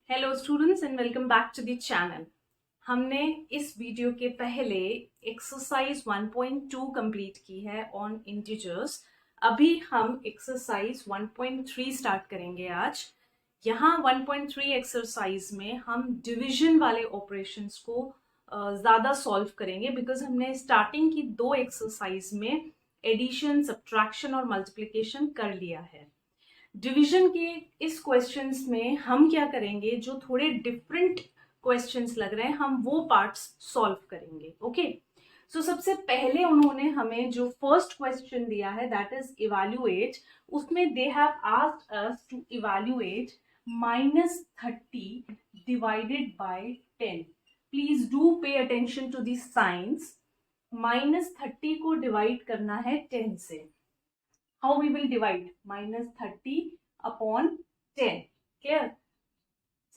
Hello students and welcome back to the channel. हमने इस video के पहले एक्सरसाइज 1.2 कंप्लीट की है ऑन इंटीजर्स। अभी हम एक्सरसाइज 1.3 स्टार्ट करेंगे आज। यहाँ 1.3 एक्सरसाइज में हम डिवीजन वाले ऑपरेशंस को ज़्यादा सॉल्व करेंगे बिकॉज हमने स्टार्टिंग की दो एक्सरसाइज में एडिशन, सब्ट्रैक्शन और मल्टीप्लिकेशन कर लिया है। डिवीजन के इस क्वेश्चंस में हम क्या करेंगे, जो थोड़े डिफरेंट क्वेश्चंस लग रहे हैं हम वो पार्ट्स सॉल्व करेंगे। ओके, सो सबसे पहले उन्होंने हमें जो फर्स्ट क्वेश्चन दिया है दैट इज इवैल्यूएट, उसमें they have asked us to evaluate -30 divided by 10। Please do pay attention to this science. -30 को डिवाइड करना है 10 से। How we will divide -30 upon 10? Clear?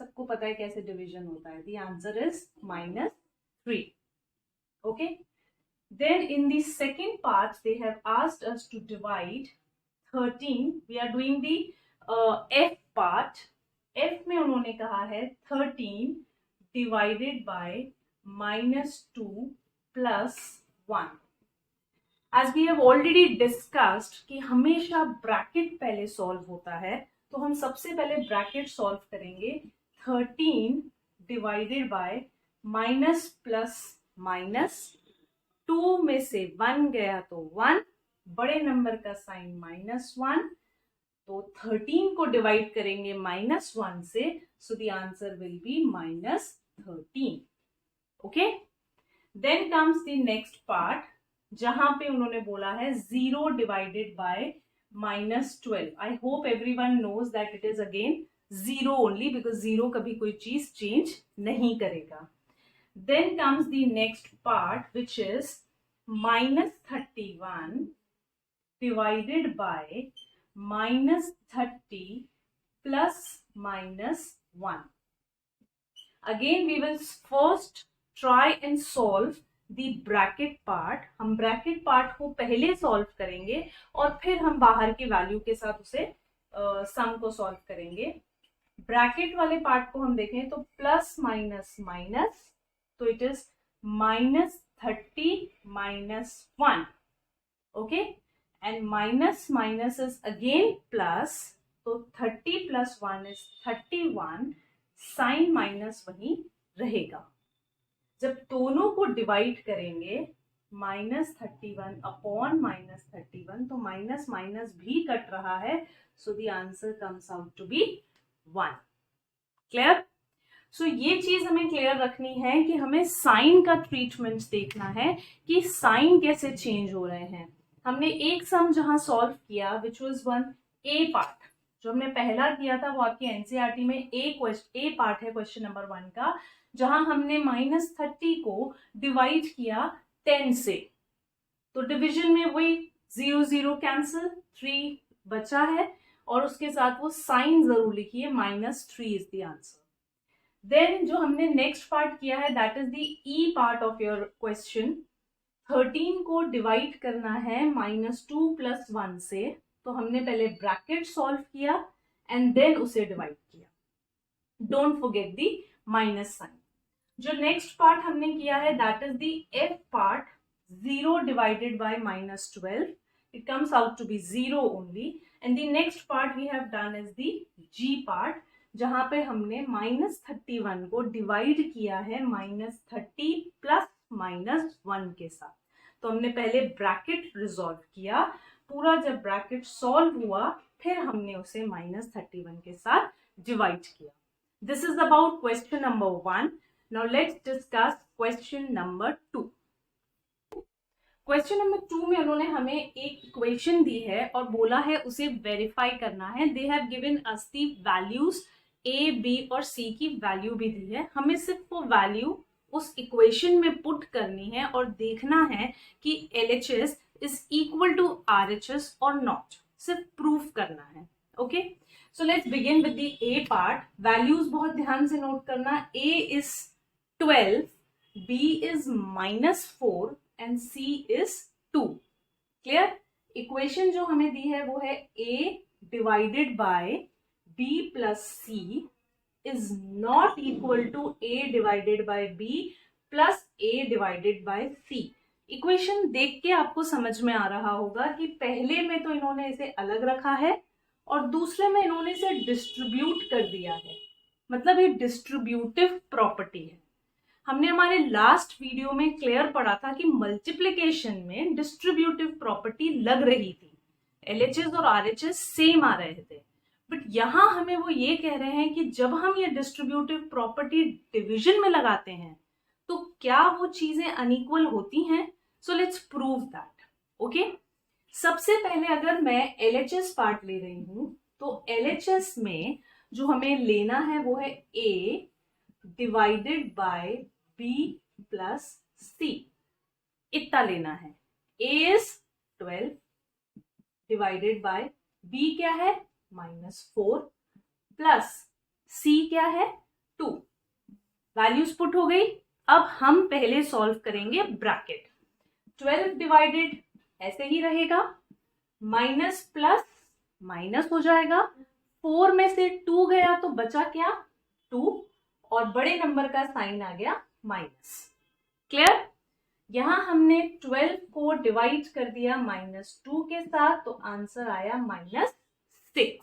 सबको पता है कैसे डिवीजन होता है। The answer is -3. Okay. Then in the second part they have asked us to divide 13. We are doing the F part. F में उन्होंने कहा है 13 divided by -2 plus 1. As we have already discussed कि हमेशा bracket पहले solve होता है, तो हम सबसे पहले ब्रैकेट सॉल्व करेंगे। 13 divided by minus plus minus, 2 में से 1 गया तो 1, बड़े नंबर का साइन -1, तो 13 को डिवाइड करेंगे -1 से, so the answer will be -13। Okay, then comes the next part जहां पे उन्होंने बोला है 0 divided by -12। I hope everyone knows that it is again 0 only because 0 कभी कोई चीज चेंज नहीं करेगा। Then comes the next part which is -31 divided by -30 plus -1। Again we will first try and solve the bracket part. हम bracket part को पहले solve करेंगे और फिर हम बाहर की वैल्यू के साथ उसे सम को सॉल्व करेंगे। ब्रैकेट वाले पार्ट को हम देखें तो प्लस माइनस माइनस, तो it is -30 -1। Okay, and minus minus is again plus, तो 30 प्लस 1 इज 31, साइन माइनस वही रहेगा। जब दोनों को डिवाइड करेंगे -31 अपॉन -31, तो माइनस माइनस भी कट रहा है, so the answer comes out to be 1। Clear? So ये चीज हमें क्लियर रखनी है कि हमें साइन का ट्रीटमेंट देखना है कि साइन कैसे चेंज हो रहे हैं। हमने एक सम जहां सॉल्व किया which was one A part, जो हमने पहला किया था वो आपकी एनसीईआरटी में ए पार्ट है क्वेश्चन नंबर 1 का, जहां हमने -30 को डिवाइड किया 10 से। तो डिवीजन में वही 0 0 कैंसिल, 3 बचा है और उसके साथ वो साइन जरूर लिखिए, -3 इज द आंसर। देन जो हमने नेक्स्ट पार्ट किया है that is the E part of your question. 13 को डिवाइड करना है -2 प्लस 1 से, तो हमने पहले ब्रैकेट सॉल्व किया एंड देन उसे डिवाइड किया। Don't forget the minus sign. जो नेक्स्ट पार्ट हमने किया है that is the F part. 0 divided by -12, it comes out to be 0 only, and the next part we have done is the G part, जहां पे हमने -31 को divide किया है -30 प्लस -1 के साथ। तो हमने पहले ब्रैकेट रिजॉल्व किया, पूरा जब ब्रैकेट सॉल्व हुआ फिर हमने उसे -31 के साथ डिवाइड किया। This is about question number 1। Now let's discuss question number 2. Question number 2 में उन्होंने हमें एक इक्वेशन दी है और बोला है उसे वेरीफाई करना है। They have given us the values, A B और सी की वैल्यू भी दी है। हमें सिर्फ वो वैल्यू उस इक्वेशन में पुट करनी है और देखना है कि LHS is equal to RHS और नॉट, सिर्फ प्रूफ करना है। Okay, so let's begin with the A part. Values बहुत ध्यान से नोट करना। A is 12, B is -4 and C is 2. Clear? Equation जो हमें दी है वो है A डिवाइडेड बाय B प्लस C is not equal to a divided by b प्लस a divided by c। Equation देख के आपको समझ में आ रहा होगा कि पहले में तो इन्होंने इसे अलग रखा है और दूसरे में इन्होंने इसे डिस्ट्रीब्यूट कर दिया है, मतलब ये डिस्ट्रीब्यूटिव प्रॉपर्टी है। हमने हमारे लास्ट वीडियो में क्लियर पढ़ा था कि मल्टीप्लिकेशन में डिस्ट्रीब्यूटिव प्रॉपर्टी लग रही थी, LHS और RHS सेम आ रहे थे, बट यहां हमें वो ये कह रहे हैं कि जब हम ये डिस्ट्रीब्यूटिव प्रॉपर्टी डिवीजन में लगाते हैं तो क्या वो चीजें अनइक्वल होती हैं। So let's prove that. Okay, सबसे पहले अगर मैं LHS पार्ट ले रही हूं तो LHS में जो हमें लेना है वो है A डिवाइडेड बाय B प्लस C, इतना लेना है। A is 12 divided by B क्या है -4 प्लस C क्या है 2। वैल्यूज पुट हो गई। अब हम पहले सॉल्व करेंगे ब्रैकेट। 12 डिवाइडेड ऐसे ही रहेगा, माइनस प्लस माइनस हो जाएगा, 4 में से 2 गया तो बचा क्या 2 और बड़े नंबर का साइन आ गया माइनस। क्लियर। यहां हमने 12 को डिवाइड कर दिया -2 के साथ तो आंसर आया -6।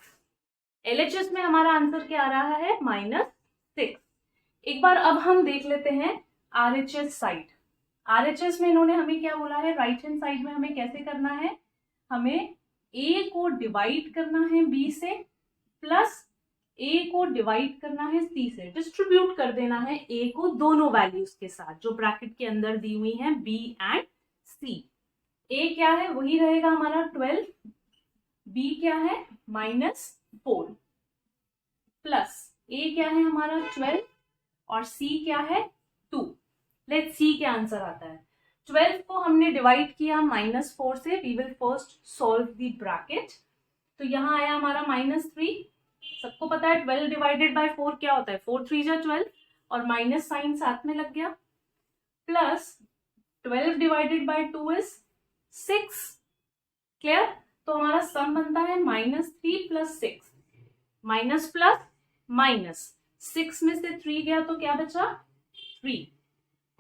LHS में हमारा आंसर क्या आ रहा है -6। एक बार अब हम देख लेते हैं RHS साइड। RHS में इन्होंने हमें क्या बोला है, राइट हैंड साइड में हमें कैसे करना है, हमें A को डिवाइड करना है B से प्लस A को डिवाइड करना है C से, डिस्ट्रीब्यूट कर देना है A को दोनों वैल्यूज के साथ जो ब्रैकेट के अंदर दी हुई हैं B एंड C। A क्या है वही रहेगा हमारा 12, B क्या है -4 प्लस A क्या है हमारा 12 और C क्या है 2। लेट्स सी क्या आंसर आता है। 12 को हमने डिवाइड किया -4 से, we will first solve the bracket. तो यहाँ आया हमारा -3। सबको पता है 12 डिवाइडेड बाय 4 क्या होता है, 4 3 जा 12 और माइनस साइन साथ में लग गया, plus 12 divided by 2 is 6। Clear. तो हमारा सम बनता है -3 प्लस 6, माइनस प्लस माइनस, 6 में से 3 गया तो क्या बचा 3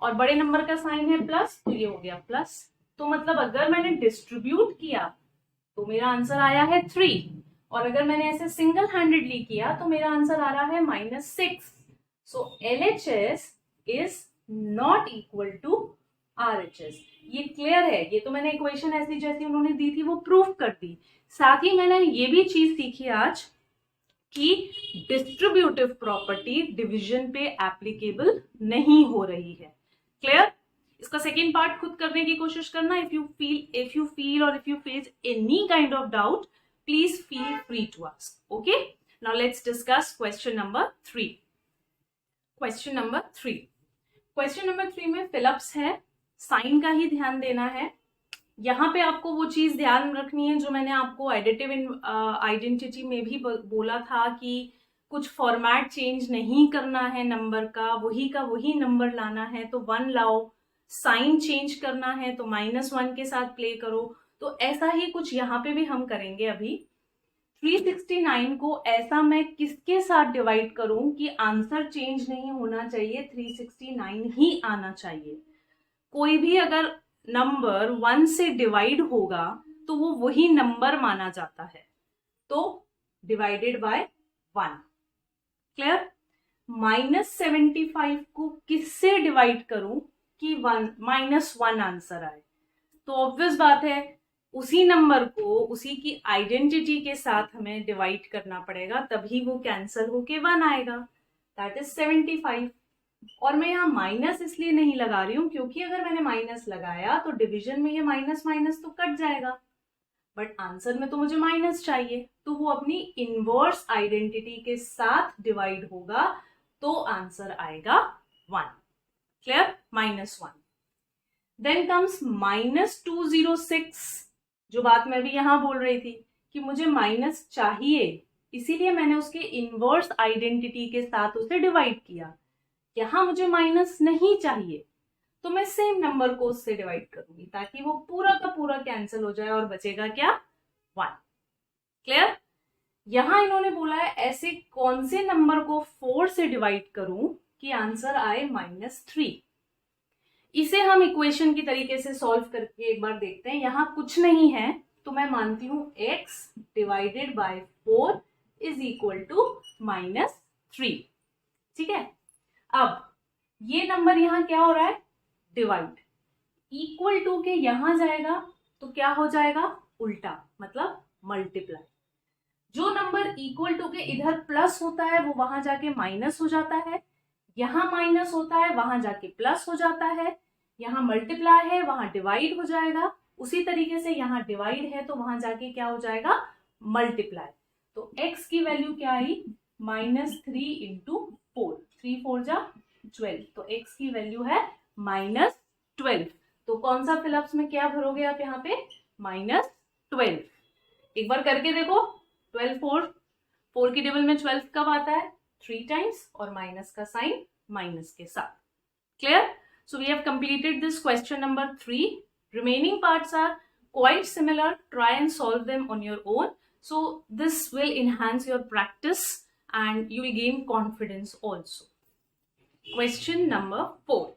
और बड़े नंबर का साइन है प्लस तो ये हो गया प्लस। तो मतलब अगर मैंने डिस्ट्रीब्यूट किया तो मेरा आंसर आया है 3 और अगर मैंने ऐसे सिंगल हैंडेडली किया तो मेरा आंसर आ रहा है -6। So LHS is not equal to RHS। ये क्लियर है। ये तो मैंने इक्वेशन ऐसी जैसी उन्होंने दी थी वो प्रूव कर दी। साथ ही मैंने ये भी चीज सीखी आज कि डिस्ट्रीब्यूटिव प्रॉपर्टी डिवीजन पे एप्लीकेबल नहीं हो रही है। क्लियर। इसका सेकेंड पार्ट खुद करने की कोशिश करना। इफ यू फील और if you face any kind of doubt please feel free to ask. Okay, now let's discuss question number 3। Question number 3 में फिलअप्स है, साइन का ही ध्यान देना है। यहाँ पे आपको वो चीज ध्यान रखनी है जो मैंने आपको एडिटिव आइडेंटिटी में भी बोला था कि कुछ फॉर्मेट चेंज नहीं करना है नंबर का वही नंबर लाना है तो 1 लाओ, साइन चेंज करना है तो -1 के साथ प्ले करो। तो ऐसा ही कुछ यहाँ पे भी हम करेंगे। अभी 369 को ऐसा मैं किसके साथ डिवाइड करूं कि आंसर चेंज नहीं होना चाहिए, 369 ही आना चाहिए। कोई भी अगर नंबर 1 से डिवाइड होगा तो वो वही नंबर माना जाता है, तो डिवाइडेड बाय 1। क्लियर। -75 को किससे डिवाइड करूं कि -1 आंसर आए, तो ऑब्वियस बात है उसी नंबर को उसी की आइडेंटिटी के साथ हमें डिवाइड करना पड़ेगा, तभी वो कैंसल होके 1 आएगा, दैट इज 75। और मैं यहाँ माइनस इसलिए नहीं लगा रही हूं क्योंकि अगर मैंने माइनस लगाया तो डिवीजन में ये माइनस माइनस तो कट जाएगा, बट आंसर में तो मुझे माइनस चाहिए, तो वो अपनी इनवर्स आइडेंटिटी के साथ डिवाइड होगा तो आंसर आएगा 1। क्लियर। -1। Then comes -206। जो बात मैं भी यहां बोल रही थी कि मुझे माइनस चाहिए, इसीलिए मैंने उसके इनवर्स आइडेंटिटी के साथ उसे डिवाइड किया। यहां मुझे माइनस नहीं चाहिए तो मैं सेम नंबर को उससे डिवाइड करूंगी ताकि वो पूरा का पूरा कैंसिल हो जाए और बचेगा क्या 1। क्लियर। यहां इन्होंने बोला है ऐसे कौन से नंबर को 4 से डिवाइड करूं कि आंसर आए -3। इसे हम इक्वेशन की तरीके से सॉल्व करके एक बार देखते हैं। यहां कुछ नहीं है तो मैं मानती हूं x divided by 4 is equal to -3। ठीक है, अब ये नंबर यहां क्या हो रहा है, डिवाइड, इक्वल टू के यहां जाएगा तो क्या हो जाएगा, उल्टा, मतलब मल्टीप्लाई। जो नंबर इक्वल टू के इधर प्लस होता है वो वहां जाके माइनस हो जाता है, यहां माइनस होता है वहां जाके प्लस हो जाता है, यहां मल्टीप्लाई है वहां डिवाइड हो जाएगा, उसी तरीके से यहां डिवाइड है तो वहां जाके क्या हो जाएगा, मल्टीप्लाई। तो x की वैल्यू क्या आई, -3 इंटू 4, 3 4 जा 12, तो x की वैल्यू है -12। तो कौन सा फिलअप्स में क्या भरोगे आप यहाँ पे, -12। एक बार करके देखो, 12 4 की टेबल में 12 कब आता है, 3 टाइम्स, और माइनस का साइन माइनस के साथ। Clear? So we have completed this question number 3. Remaining parts are quite similar. Try and solve them on your own. So this will enhance your practice and you will gain confidence also. Question number 4.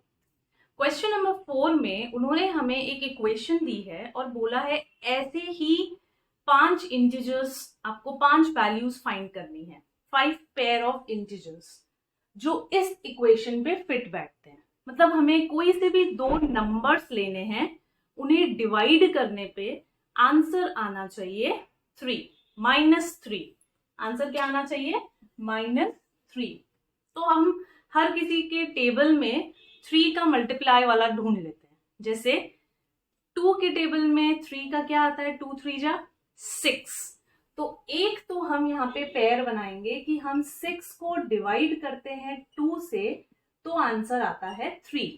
Question number 4 में उन्होंने हमें एक equation दी है और बोला है ऐसे ही 5 integers, आपको 5 वैल्यूज फाइंड करनी है, 5 पेयर ऑफ इंटीजर्स जो इस इक्वेशन पे फिट बैठते हैं। मतलब हमें कोई से भी 2 नंबर्स लेने हैं, उन्हें डिवाइड करने पे आंसर आना चाहिए 3, -3। आंसर क्या आना चाहिए, -3। तो हम हर किसी के टेबल में 3 का मल्टीप्लाई वाला ढूंढ लेते हैं। जैसे 2 के टेबल में 3 का क्या आता है, 2 3 जा 6। तो एक तो हम यहाँ पे पेयर बनाएंगे कि हम 6 को डिवाइड करते हैं 2 से तो आंसर आता है 3,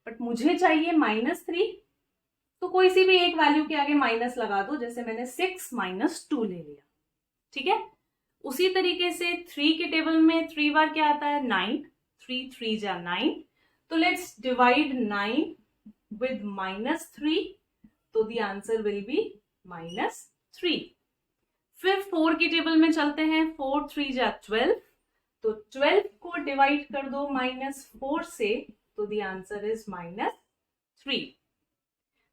बट मुझे चाहिए -3, तो कोई सी भी एक वैल्यू के आगे माइनस लगा दो, जैसे मैंने 6 - 2 ले लिया। ठीक है, उसी तरीके से 3 के टेबल में 3 बार क्या आता है, 9, 3 3 जा 9, तो लेट्स डिवाइड 9 with -3, तो द आंसर विल बी -3। फिर 4 की टेबल में चलते हैं, 4 3 जा 12, तो 12 को डिवाइड कर दो -4 से, तो the answer is -3।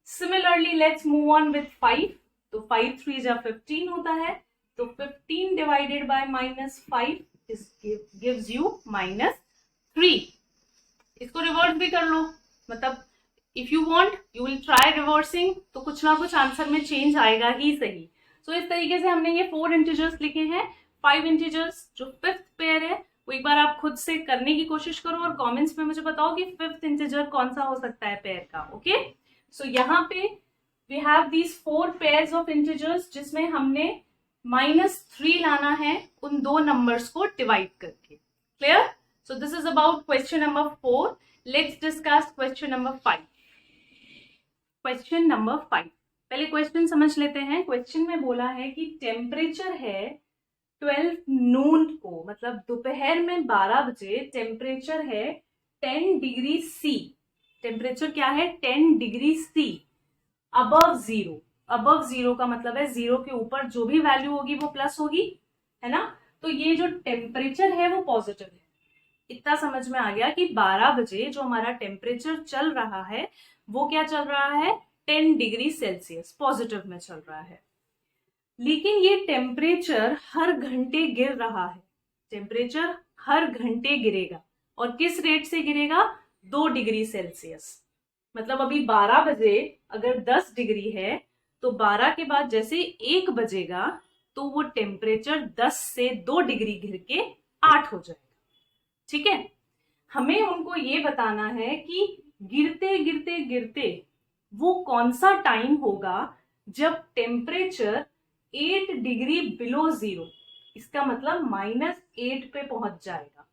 Similarly let's move on with 5, तो 5 3 जा 15 होता है, तो 15 डिवाइडेड बाय -5 गिव्स यू -3। इसको रिवर्स भी कर लो, मतलब if you want you will try reversing, तो कुछ ना कुछ आंसर में चेंज आएगा ही सही। सो इस तरीके से हमने ये 4 इंटीजर्स लिखे हैं, 5 इंटीजर्स। जो 5th पेयर है वो एक बार आप खुद से करने की कोशिश करो और कमेंट्स में मुझे बताओ कि 5th इंटीजर कौन सा हो सकता है पेयर का। ओके, सो यहाँ पे we have these 4 pairs of integers जिसमें हमने -3 लाना है उन 2 नंबर्स को डिवाइड करके। Clear? So this is about question number 4। Let's discuss question number 5। Question number 5, पहले क्वेश्चन समझ लेते हैं। क्वेश्चन में बोला है कि टेम्परेचर है 12 नून को, मतलब दोपहर में 12 बजे टेम्परेचर है 10 डिग्री सी। टेम्परेचर क्या है, 10 degree C above zero. Above zero का मतलब है जीरो के ऊपर जो भी वैल्यू होगी वो प्लस होगी, है ना। तो ये जो टेम्परेचर है वो पॉजिटिव है। इतना समझ में आ गया कि 12 बजे जो हमारा टेम्परेचर चल रहा है वो क्या चल रहा है, 10 डिग्री सेल्सियस पॉजिटिव में चल रहा है। लेकिन ये टेम्परेचर हर घंटे गिर रहा है, टेम्परेचर हर घंटे गिरेगा, और किस रेट से गिरेगा, 2 डिग्री सेल्सियस। मतलब अभी 12 बजे अगर 10 डिग्री है तो 12 के बाद जैसे 1 बजेगा तो वो टेम्परेचर 10 से 2 डिग्री गिर के 8 हो जाएगा। ठीक है, हमें उनको ये बताना है कि गिरते गिरते गिरते वो कौन सा टाइम होगा जब टेम्परेचर 8 डिग्री बिलो जीरो, इसका मतलब -8 पे पहुंच जाएगा।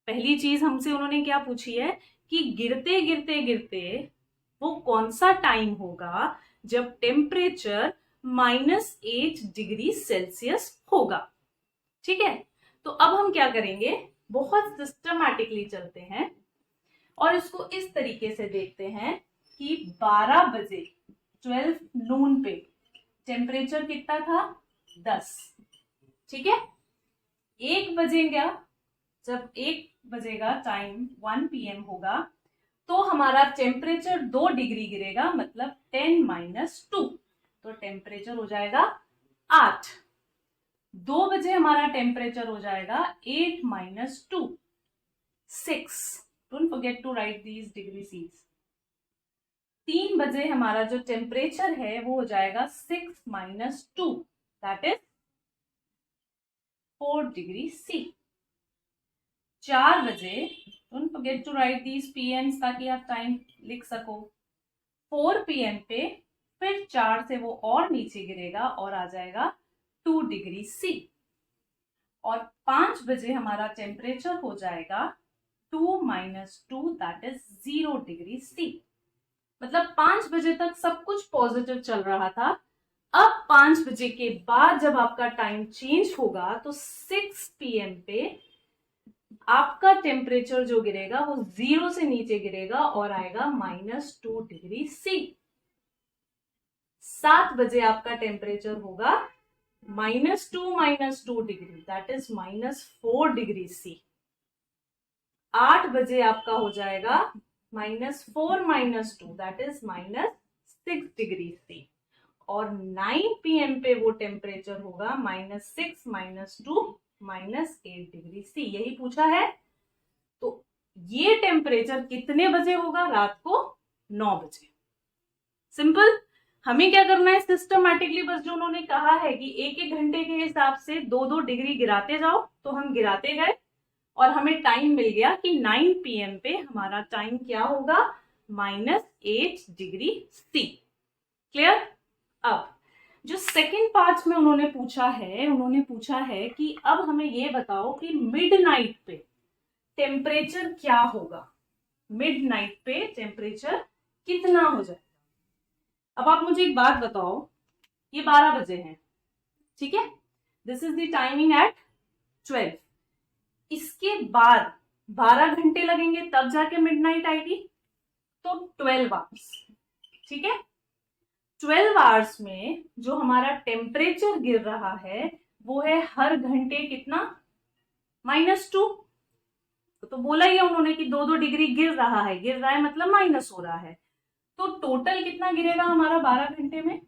पहली चीज हमसे उन्होंने क्या पूछी है कि गिरते गिरते गिरते वो कौन सा टाइम होगा जब टेम्परेचर -8 डिग्री सेल्सियस होगा। ठीक है, तो अब हम क्या करेंगे, बहुत सिस्टमैटिकली चलते हैं और इसको इस तरीके से देखते हैं कि 12 बजे 12 नून पे टेम्परेचर कितना था, 10। ठीक है, 1 बजेगा, जब 1 बजेगा टाइम 1 PM होगा तो हमारा टेम्परेचर 2 डिग्री गिरेगा, मतलब 10 - 2, तो टेम्परेचर हो जाएगा 8। 2 बजे हमारा टेम्परेचर हो जाएगा 8 - 2, 6। Don't forget to write these degree Cs. 3 बजे हमारा जो टेम्परेचर है वो हो जाएगा 6 - 2, दैट इज 4 डिग्री सी। 4 बजे, don't forget to write these PMs ताकि आप टाइम लिख सको। 4 PM पे फिर 4 से वो और नीचे गिरेगा और आ जाएगा 2 डिग्री सी। और 5 बजे हमारा टेम्परेचर हो जाएगा 2 - 2, दैट इज 0 डिग्री सी। मतलब 5 बजे तक सब कुछ पॉजिटिव चल रहा था। अब 5 बजे के बाद जब आपका टाइम चेंज होगा तो 6 PM पे आपका टेम्परेचर जो गिरेगा वो 0 से नीचे गिरेगा और आएगा -2 डिग्री सी। 7 बजे आपका टेम्परेचर होगा -2 degree, that is -4 degree C. 8 बजे आपका हो जाएगा -4 - 2, दैट इज -6 डिग्री सी। और 9 PM पे वो टेम्परेचर होगा -6 - 2, -8 डिग्री सी। यही पूछा है। तो ये टेम्परेचर कितने बजे होगा? रात को 9 बजे। सिंपल। हमें क्या करना है? सिस्टमैटिकली बस जो उन्होंने कहा है कि 1-1 घंटे के हिसाब से 2-2 डिग्री गिराते जाओ, तो हम गिराते गए और हमें टाइम मिल गया कि 9 PM पे हमारा टाइम क्या होगा? -8 डिग्री सी। क्लियर? अब जो सेकेंड पार्ट में उन्होंने पूछा है कि अब हमें ये बताओ कि मिडनाइट पे टेम्परेचर क्या होगा? मिडनाइट पे टेम्परेचर कितना हो जाए? अब आप मुझे एक बात बताओ, ये 12 बजे हैं, ठीक है? This is the timing at 12। इसके बाद 12 घंटे लगेंगे तब जाके मिडनाइट आएगी, तो 12 आवर्स, ठीक है? 12 आवर्स में जो हमारा टेम्परेचर गिर रहा है वो है हर घंटे कितना? -2। तो बोला ही है उन्होंने कि 2-2 डिग्री गिर रहा है मतलब माइनस हो रहा है। तो टोटल कितना गिरेगा हमारा 12 घंटे में?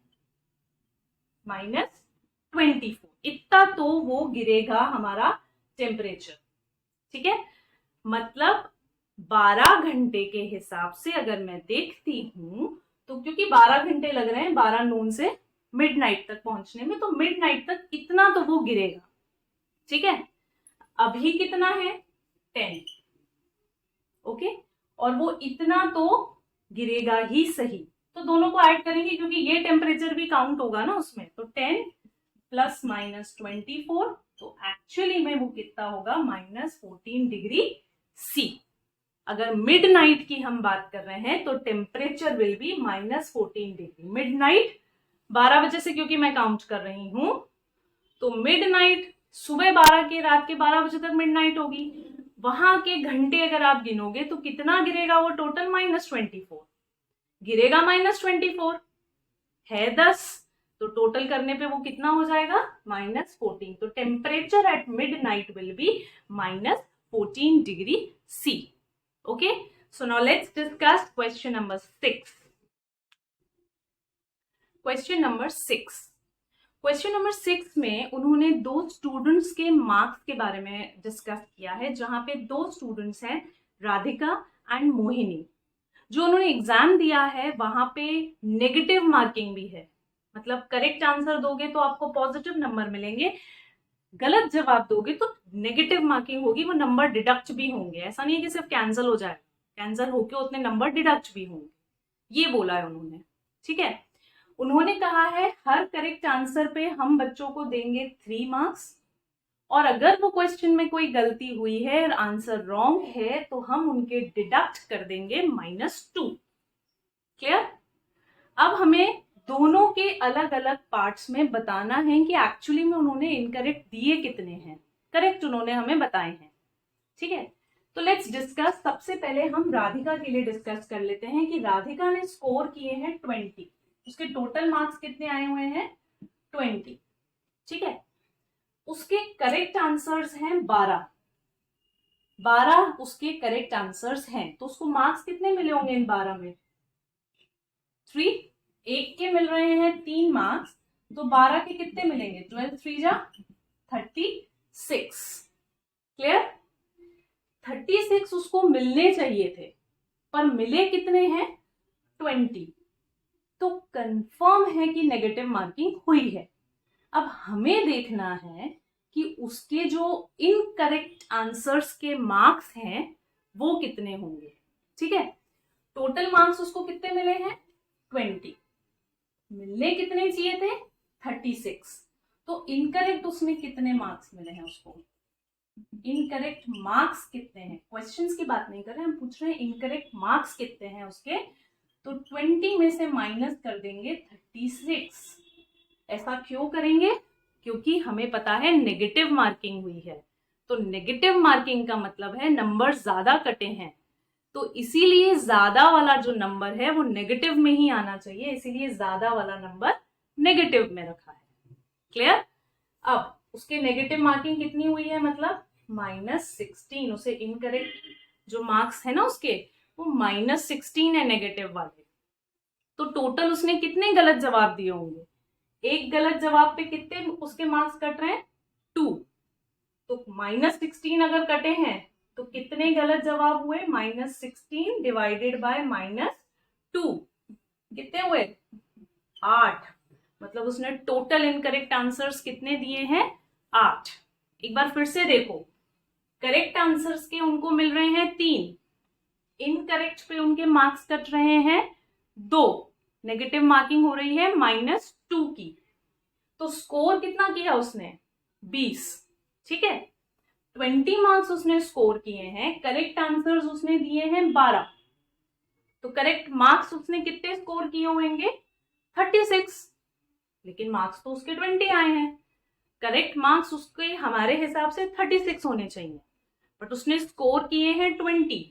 -24। इतना तो वो गिरेगा हमारा टेम्परेचर, ठीक है? मतलब 12 घंटे के हिसाब से अगर मैं देखती हूं तो क्योंकि 12 घंटे लग रहे हैं 12 नून से मिडनाइट तक पहुंचने में, तो मिडनाइट तक इतना तो वो गिरेगा, ठीक है? अभी कितना है? 10। ओके, और वो इतना तो गिरेगा ही सही। तो दोनों को ऐड करेंगे क्योंकि ये टेम्परेचर भी काउंट होगा ना उसमें, तो 10 + -24, तो एक्चुअली में वो कितना होगा? -14 डिग्री सी। अगर मिडनाइट की हम बात कर रहे हैं तो temperature will be -14 degree. Midnight 12 बजे से क्योंकि मैं काउंट कर रही हूं, तो मिडनाइट सुबह 12 के, रात के 12 बजे तक मिडनाइट होगी। वहां के घंटे अगर आप गिनोगे तो कितना गिरेगा वो टोटल? -24 गिरेगा। -24 है 10, तो टोटल करने पे वो कितना हो जाएगा? -14। तो temperature at midnight will be -14 degree C. Okay, so now let's discuss question number 6। Question number 6 में उन्होंने 2 स्टूडेंट्स के मार्क्स के बारे में डिस्कस किया है, जहां पे 2 स्टूडेंट्स हैं, राधिका एंड मोहिनी। जो उन्होंने एग्जाम दिया है वहां पे नेगेटिव मार्किंग भी है, मतलब करेक्ट आंसर दोगे तो आपको पॉजिटिव नंबर मिलेंगे, गलत जवाब दोगे तो नेगेटिव मार्किंग होगी, वो नंबर डिडक्ट भी होंगे। ऐसा नहीं है कि सिर्फ कैंसिल हो जाए, कैंसिल होके उतने नंबर डिडक्ट भी होंगे, ये बोला है उन्होंने, ठीक है? उन्होंने कहा है हर करेक्ट आंसर पे हम बच्चों को देंगे 3 मार्क्स, और अगर वो क्वेश्चन में कोई गलती हुई है और आंसर रॉन्ग है तो हम उनके डिडक्ट कर देंगे -2। क्लियर? अब हमें दोनों के अलग अलग पार्ट्स में बताना है कि एक्चुअली में उन्होंने इनकरेक्ट दिए कितने हैं, करेक्ट उन्होंने हमें बताए हैं, ठीक है? तो लेट्स डिस्कस। सबसे पहले हम राधिका के लिए डिस्कस कर लेते हैं कि राधिका ने स्कोर किए हैं 20, उसके टोटल मार्क्स कितने आए हुए हैं? 20, ठीक है? उसके करेक्ट आंसर्स हैं 12 उसके करेक्ट आंसर्स हैं, तो उसको मार्क्स कितने मिले होंगे इन 12 में? 3। एक के मिल रहे हैं 3 मार्क्स, तो 12 के कितने मिलेंगे? 12 3 जा 36। क्लियर? 36 उसको मिलने चाहिए थे, पर मिले कितने हैं? 20। तो कंफर्म है कि नेगेटिव मार्किंग हुई है। अब हमें देखना है कि उसके जो इनकरेक्ट आंसर्स के मार्क्स हैं वो कितने होंगे। ठीक है, टोटल मार्क्स उसको कितने मिले हैं? 20। मिलने कितने चाहिए थे? 36। तो इनकरेक्ट उसमें कितने मार्क्स मिले हैं उसको? इनकरेक्ट मार्क्स कितने हैं? क्वेश्चंस की बात नहीं कर रहे, हम पूछ रहे हैं इनकरेक्ट मार्क्स कितने हैं उसके। तो 20 में से माइनस कर देंगे 36। ऐसा क्यों करेंगे? क्योंकि हमें पता है नेगेटिव मार्किंग हुई है, तो नेगेटिव मार्किंग का मतलब है नंबर ज्यादा कटे हैं, तो इसीलिए ज्यादा वाला जो नंबर है वो नेगेटिव में ही आना चाहिए, इसीलिए ज्यादा वाला नंबर नेगेटिव में रखा है। क्लियर? अब उसके नेगेटिव मार्किंग कितनी हुई है? मतलब -16। उसे इनकरेक्ट जो मार्क्स है ना उसके, वो -16 है नेगेटिव वाले। तो टोटल उसने कितने गलत जवाब दिए होंगे? एक गलत जवाब पे कितने उसके मार्क्स कट रहे हैं? 2। तो -16 अगर कटे हैं तो कितने गलत जवाब हुए? -16 डिवाइडेड बाय -2 कितने हुए? 8। मतलब उसने टोटल इनकरेक्ट आंसर्स कितने दिए हैं? 8। एक बार फिर से देखो, करेक्ट आंसर्स के उनको मिल रहे हैं 3, इनकरेक्ट पे उनके मार्क्स कट रहे हैं 2, नेगेटिव मार्किंग हो रही है -2 की। तो स्कोर कितना किया उसने? 20। ठीक है, 20 मार्क्स उसने स्कोर किए हैं, करेक्ट आंसर्स उसने दिए हैं 12, तो करेक्ट मार्क्स उसने कितने स्कोर किए होंगे? 36। लेकिन मार्क्स तो उसके 20 आए हैं, करेक्ट मार्क्स उसके हमारे हिसाब से 36 होने चाहिए, बट उसने स्कोर किए हैं 20,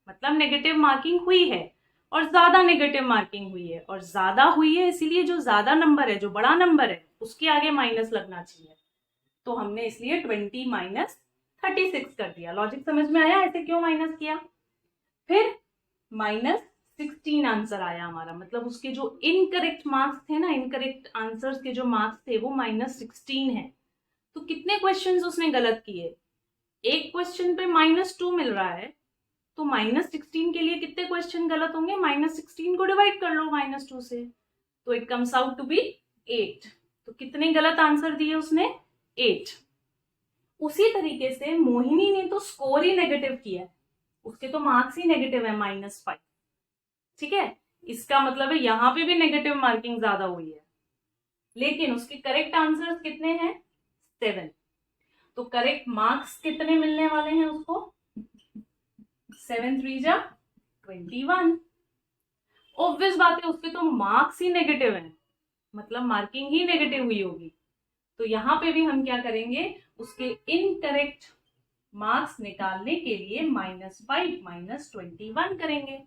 मतलब नेगेटिव मार्किंग हुई है, और ज्यादा नेगेटिव मार्किंग हुई है, और ज्यादा हुई है इसीलिए जो ज्यादा नंबर है, जो बड़ा नंबर है, उसके आगे माइनस लगना चाहिए, तो हमने इसलिए 20 माइनस 36 कर दिया। लॉजिक समझ में आया ऐसे क्यों माइनस किया? फिर -16 आंसर आया हमारा, मतलब उसके जो इनकरेक्ट मार्क्स थे ना, इनकरेक्ट आंसर्स के जो मार्क्स थे वो -16 है। तो कितने क्वेश्चंस उसने गलत किए? एक क्वेश्चन पे -2 मिल रहा है, तो -16 के लिए कितने क्वेश्चन गलत होंगे? -16 को डिवाइड कर लो -2 से, तो it comes out to be 8। तो कितने गलत आंसर दिए उसने? 8। उसी तरीके से मोहिनी ने तो स्कोर ही नेगेटिव किया है, उसके तो मार्क्स ही नेगेटिव है -5। ठीक है, इसका मतलब है यहां पे भी नेगेटिव मार्किंग ज्यादा हुई है, लेकिन उसके करेक्ट आंसर्स कितने हैं? 7। तो करेक्ट मार्क्स कितने मिलने वाले हैं उसको? 7 3 जा 21। ऑब्वियस बात है, उसके तो मार्क्स ही नेगेटिव हैं, मतलब मार्किंग ही नेगेटिव हुई होगी। तो यहां पे भी हम क्या करेंगे? उसके इनकरेक्ट मार्क्स निकालने के लिए -5 -21 करेंगे।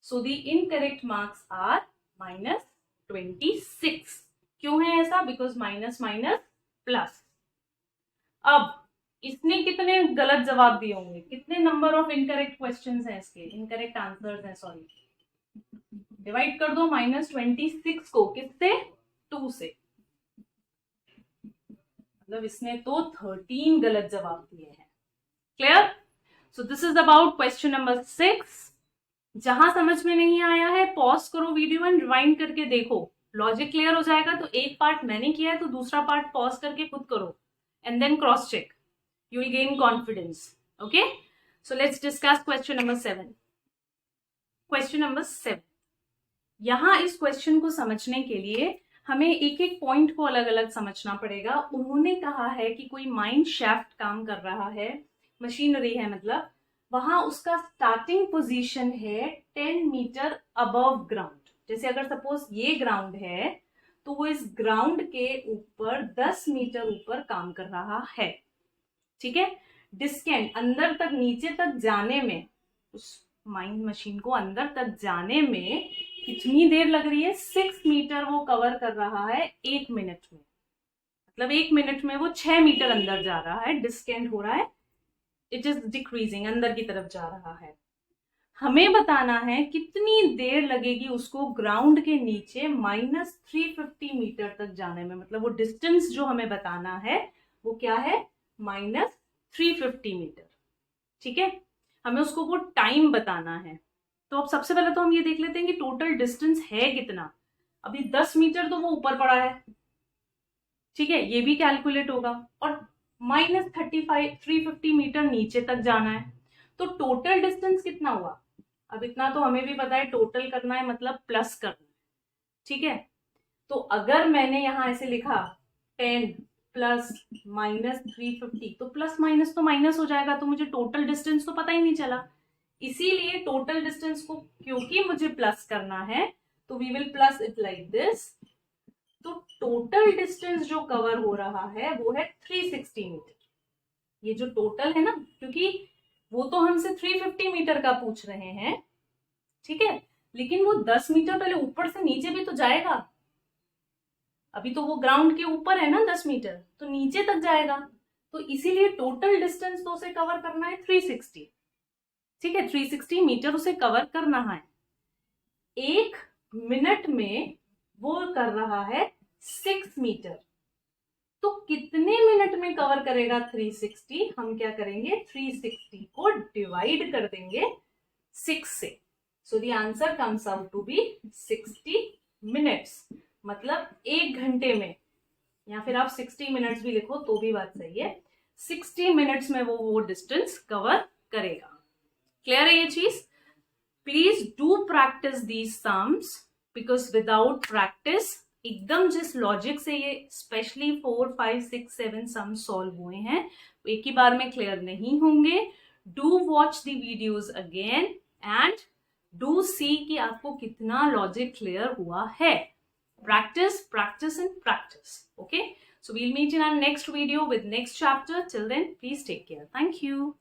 सो दी इनकरेक्ट मार्क्स आर -26। क्यों है ऐसा? Because minus minus plus. अब इसने कितने गलत जवाब दिए होंगे? कितने नंबर ऑफ इनकरेक्ट क्वेश्चंस हैं इसके, इनकरेक्ट आंसर्स हैं, सॉरी। डिवाइड कर दो -26 को किससे? 2 से, मतलब इसने तो 13 गलत जवाब दिए हैं। Clear? So this is about question number 6। जहां समझ में नहीं आया है पॉज करो वीडियो एंड रिवाइंड करके देखो, लॉजिक क्लियर हो जाएगा। तो एक पार्ट मैंने किया है तो दूसरा पार्ट पॉज करके खुद करो and then cross check, you will gain confidence. Okay, so let's discuss question number 7। Question number 7, यहां इस क्वेश्चन को समझने के लिए हमें एक एक पॉइंट को अलग अलग समझना पड़ेगा। उन्होंने कहा है कि कोई माइन शाफ्ट काम कर रहा है, मशीनरी है मतलब, वहां उसका स्टार्टिंग पोजीशन है 10 मीटर अबव ग्राउंड। जैसे अगर सपोज ये ग्राउंड है तो वो इस ग्राउंड के ऊपर 10 मीटर ऊपर काम कर रहा है। ठीक है, डिस्टेंस अंदर तक, नीचे तक जाने में, उस माइंड मशीन को अंदर तक जाने में कितनी देर लग रही है? 6 मीटर वो कवर कर रहा है 1 मिनट में, मतलब 1 मिनट में वो 6 मीटर अंदर जा रहा है, डिस्टेंट हो रहा है, इट इज डिक्रीजिंग, अंदर की तरफ जा रहा है। हमें बताना है कितनी देर लगेगी उसको ग्राउंड के नीचे -350 मीटर तक जाने में, मतलब वो डिस्टेंस जो हमें बताना है वो क्या है, -350 मीटर। ठीक है, हमें उसको वो टाइम बताना है। तो अब सबसे पहले तो हम ये देख लेते हैं कि टोटल डिस्टेंस है कितना। अभी 10 मीटर तो वो ऊपर पड़ा है, ठीक है, ये भी कैलकुलेट होगा, और -350 मीटर नीचे तक जाना है, तो टोटल डिस्टेंस कितना हुआ। अब इतना तो हमें भी पता है, टोटल करना है मतलब प्लस करना है, ठीक है। तो अगर मैंने यहां ऐसे लिखा 10 प्लस -350, तो प्लस माइनस तो माइनस हो जाएगा, तो मुझे टोटल डिस्टेंस तो पता ही नहीं चला। इसीलिए टोटल डिस्टेंस को क्योंकि मुझे प्लस करना है, तो we will plus it like this. तो टोटल डिस्टेंस जो कवर हो रहा है वो है 360 मीटर। ये जो टोटल है ना, क्योंकि वो तो हमसे 350 मीटर का पूछ रहे हैं, ठीक है, लेकिन वो 10 मीटर पहले ऊपर से नीचे भी तो जाएगा। अभी तो वो ग्राउंड के ऊपर है ना 10 मीटर, तो नीचे तक जाएगा, तो इसीलिए टोटल डिस्टेंस तो उसे कवर करना है 360। ठीक है, 360 मीटर उसे कवर करना है। 1 मिनट में वो कर रहा है 6 मीटर, तो कितने मिनट में कवर करेगा 360। हम क्या करेंगे, 360 को डिवाइड कर देंगे 6 से, so the answer comes out to be 60 minutes, मतलब 1 घंटे में, या फिर आप 60 मिनट्स भी लिखो तो भी बात सही है, 60 मिनट्स में वो डिस्टेंस कवर करेगा। क्लियर है ये चीज। Please do practice these sums, because without practice एकदम जिस लॉजिक से ये स्पेशली 4, 5, 6, 7 सम सॉल्व हुए हैं वो एक ही बार में क्लियर नहीं होंगे। Do watch the videos again and do see कि आपको कितना लॉजिक क्लियर हुआ है। Practice, practice and practice. Okay. So we'll meet in our next video with next chapter. Till then, please take care. Thank you.